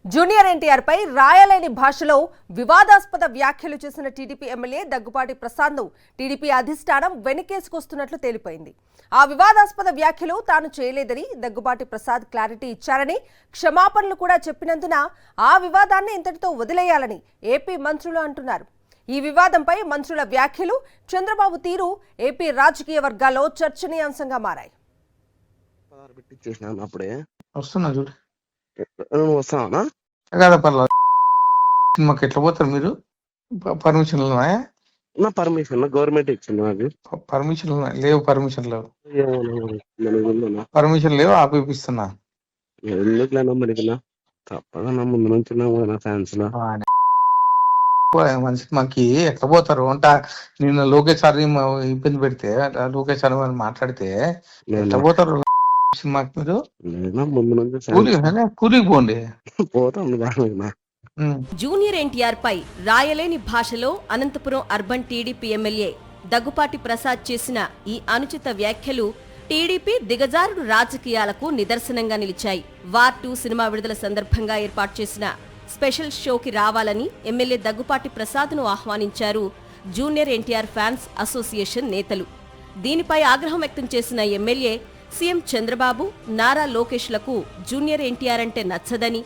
Junior NTR పై రాయలేని భాషలో వివాదాస్పద వ్యాఖ్యలు చేసిన టీడీపీ ఎమ్మెల్యే దగ్గుపాటి ప్రసాద్ను టీడీపీ అధిష్టానం వెనకేసుకొస్తున్నట్లు తేలిపోయింది. ఆ వివాదాస్పద వ్యాఖ్యలు తాను చేయలేదని దగ్గుపాటి ప్రసాద్ క్లారిటీ ఇచ్చారని, క్షమాపణలు కూడా చెప్పినందున ఆ వివాదాన్ని ఇంతటితో వదిలేయాలని ఏపీ మంత్రులు అంటున్నారు. ఈ వివాదంపై మంత్రుల వ్యాఖ్యలు, చంద్రబాబు తీరు ఏపీ రాజకీయ వర్గాల్లో చర్చనీయాంశంగా మారాయి. సినిమాకి ఎట్లా పోతారు మీరు? పర్మిషన్ ఉన్నాయా? నా పర్మిషన్ గవర్నమెంట్ ఇచ్చింది. నాకు పర్మిషన్ లేవు. పర్మిషన్ లేవు, ఆపిస్తున్నా. ఎందుకులేనా మరికినా తప్పగా నా ముందు నుంచి నా ఫ్యాన్స్ లో మనిషి మాకి ఎట్లా పోతారు అంట. నిన్న లోకేష్ సార్ ఇబ్బంది పెడితే, లోకేష్ సార్ మాట్లాడితే ఎట్లా పోతారు సినిమాకి మీరు? ముందు నుంచి కూలికి పోండి. పోతాం. జూనియర్ ఎన్టీఆర్ పై రాయలేని భాషలో Anantapuram urban TDP MLA Daggubati Prasad చేసిన ఈ అనుచిత వ్యాఖ్యలు టీడీపీ దిగజారుడు రాజకీయాలకు నిదర్శనంగా నిలిచాయి. వార్ 2 సినిమా విడుదల సందర్భంగా ఏర్పాటు చేసిన స్పెషల్ షోకి రావాలని ఎమ్మెల్యే దగ్గుపాటి ప్రసాద్ను ఆహ్వానించారు జూనియర్ ఎన్టీఆర్ ఫ్యాన్స్ అసోసియేషన్ నేతలు. దీనిపై ఆగ్రహం వ్యక్తం చేసిన ఎమ్మెల్యే సీఎం చంద్రబాబు, నారా లోకేష్లకు జూనియర్ ఎన్టీఆర్ అంటే నచ్చదని,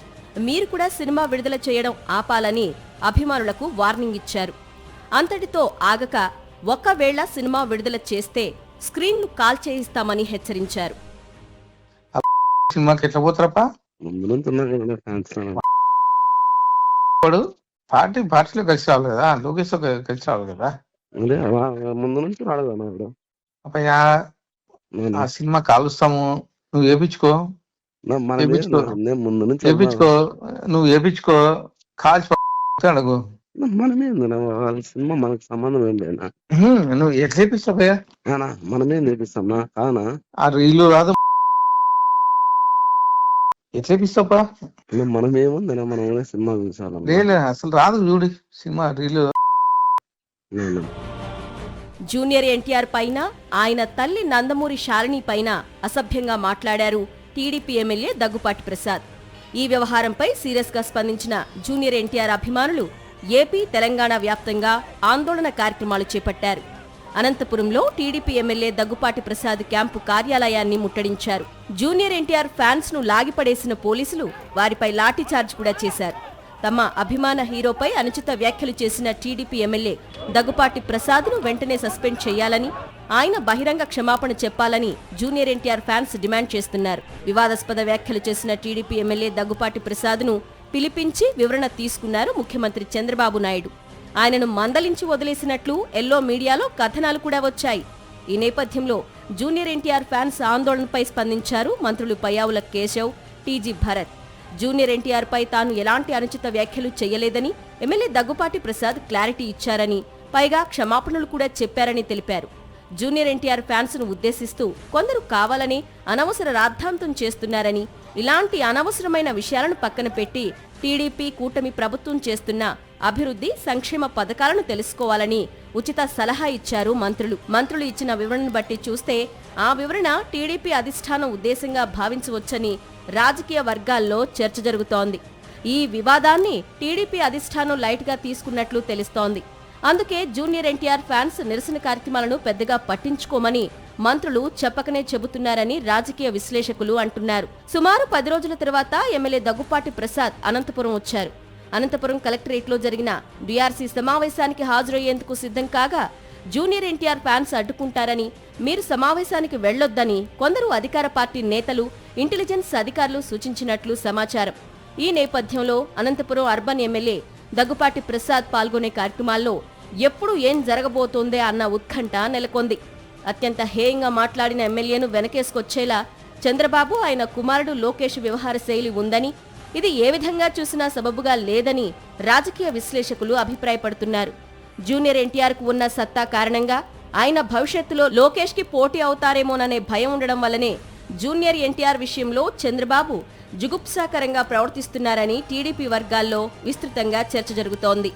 మీరు కూడా సినిమా విడుదల చేయడం ఆపాలని అభిమానులకు వార్నింగ్ ఇచ్చారు. అంతటితో ఆగక ఒకవేళ సినిమా విడుదల చేస్తే స్క్రీన్ను కాల్ చేయిస్తామని హెచ్చరించారు. సినిమాకి ఎట్లా పోతారప్పా? పార్టీలో కలిసి రావాలి కదా, లోకేష్ కలిసి రావాలి కదా. ముందు నుంచి రాలేదు. ఆ సినిమా కాలుస్తాము, నువ్వు వేపించుకో, నువ్వు వేపించుకో, కాల్చి అడుగు. మనమేంది సినిమా మనకు సంబంధం ఏం లేదా? నువ్వు ఎట్లా వేపిస్తావయ్యా? మనమేం చేపిస్తాం కానా? ఆ రీలు రాదు, ఎట్లా వేపిస్తావా? మనమేముంది, మనం సినిమా చూసాం. లేదు అసలు రాదు, చూడు సినిమా రీలు. జూనియర్ ఎన్టీఆర్ పైన, ఆయన తల్లి నందమూరి శాలిని పైన అసభ్యంగా మాట్లాడారు టీడీపీ ఎమ్మెల్యే దగ్గుపాటి ప్రసాద్. ఈ వ్యవహారంపై సీరియస్ గా స్పందించిన జూనియర్ ఎన్టీఆర్ అభిమానులు ఏపీ, తెలంగాణ వ్యాప్తంగా ఆందోళన కార్యక్రమాలు చేపట్టారు. అనంతపురంలో TDP MLA Daggubati Prasad camp కార్యాలయాన్ని ముట్టడించారు. జూనియర్ ఎన్టీఆర్ ఫ్యాన్స్ ను లాగిపడేసిన పోలీసులు వారిపై లాఠీచార్జ్ కూడా చేశారు. తమ అభిమాన హీరోపై అనుచిత వ్యాఖ్యలు చేసిన టీడీపీ ఎమ్మెల్యే దగ్గుపాటి ప్రసాద్ను వెంటనే సస్పెండ్ చేయాలని, ఆయన బహిరంగ క్షమాపణ చెప్పాలని జూనియర్ ఎన్టీఆర్ ఫ్యాన్స్ డిమాండ్ చేస్తున్నారు. వివాదాస్పద వ్యాఖ్యలు చేసిన టీడీపీ ఎమ్మెల్యే దగ్గుపాటి ప్రసాద్ను పిలిపించి వివరణ తీసుకున్నారు ముఖ్యమంత్రి చంద్రబాబు నాయుడు. ఆయనను మందలించి వదిలేసినట్లు ఎల్లో మీడియాలో కథనాలు కూడా వచ్చాయి. ఈ నేపథ్యంలో జూనియర్ ఎన్టీఆర్ ఫ్యాన్స్ ఆందోళనపై స్పందించారు మంత్రులు పయ్యావుల కేశవ్, టీజీ భరత్. జూనియర్ ఎన్టీఆర్ పై తాను ఎలాంటి అనుచిత వ్యాఖ్యలు చేయలేదని ఎమ్మెల్యే దగ్గుపాటి ప్రసాద్ క్లారిటీ ఇచ్చారని, పైగా క్షమాపణలు కూడా చెప్పారని తెలిపారు. జూనియర్ ఎన్టీఆర్ ఫ్యాన్స్ ను ఉద్దేశిస్తూ కొందరు కావాలని అనవసర రాద్ధాంతం చేస్తున్నారని, ఇలాంటి అనవసరమైన విషయాలను పక్కన పెట్టి టీడీపీ కూటమి ప్రభుత్వం చేస్తున్న అభివృద్ధి, సంక్షేమ పథకాలను తెలుసుకోవాలని ఉచిత సలహా ఇచ్చారు మంత్రులు ఇచ్చిన వివరణను బట్టి చూస్తే ఆ వివరణ టీడీపీ అధిష్టానం ఉద్దేశంగా భావించవచ్చని రాజకీయ వర్గాల్లో చర్చ జరుగుతోంది. ఈ వివాదాన్ని టీడీపీ అధిష్టానం లైట్ గా తీసుకున్నట్లు తెలుస్తోంది. అందుకే జూనియర్ ఎన్టీఆర్ ఫ్యాన్స్ నిరసన కార్యక్రమాలను పెద్దగా పట్టించుకోమని మంత్రులు చెప్పకనే చెబుతున్నారని రాజకీయ విశ్లేషకులు అంటున్నారు. సుమారు 10 రోజుల తర్వాత ఎమ్మెల్యే దగ్గుపాటి ప్రసాద్ అనంతపురం వచ్చారు. అనంతపురం కలెక్టరేట్లో జరిగిన డీఆర్సీ సమావేశానికి హాజరయ్యేందుకు సిద్ధం కాగా జూనియర్ ఎన్టీఆర్ ఫ్యాన్స్ అడ్డుకుంటారని, మీరు సమావేశానికి వెళ్లొద్దని కొందరు అధికార పార్టీ నేతలు, ఇంటెలిజెన్స్ అధికారులు సూచించినట్లు సమాచారం. ఈ నేపథ్యంలో అనంతపురం అర్బన్ ఎమ్మెల్యే దగ్గుపాటి ప్రసాద్ పాల్గొనే కార్యక్రమాల్లో ఎప్పుడు ఏం జరగబోతోందే అన్న ఉత్కంఠ నెలకొంది. అత్యంత హేయంగా మాట్లాడిన ఎమ్మెల్యేను వెనకేసుకొచ్చేలా చంద్రబాబు, ఆయన కుమారుడు లోకేష్ వ్యవహార శైలి ఉందని, ఇది ఏ విధంగా చూసినా సబబుగా లేదని రాజకీయ విశ్లేషకులు అభిప్రాయపడుతున్నారు. జూనియర్ ఎన్టీఆర్ కు ఉన్న సత్తా కారణంగా ఆయన భవిష్యత్తులో లోకేష్ కి పోటీ అవుతారేమోననే భయం ఉండడం వల్లనే జూనియర్ ఎన్టీఆర్ విషయంలో చంద్రబాబు జుగుప్సాకరంగా ప్రవర్తిస్తున్నారని టీడీపీ వర్గాల్లో విస్తృతంగా చర్చ జరుగుతోంది.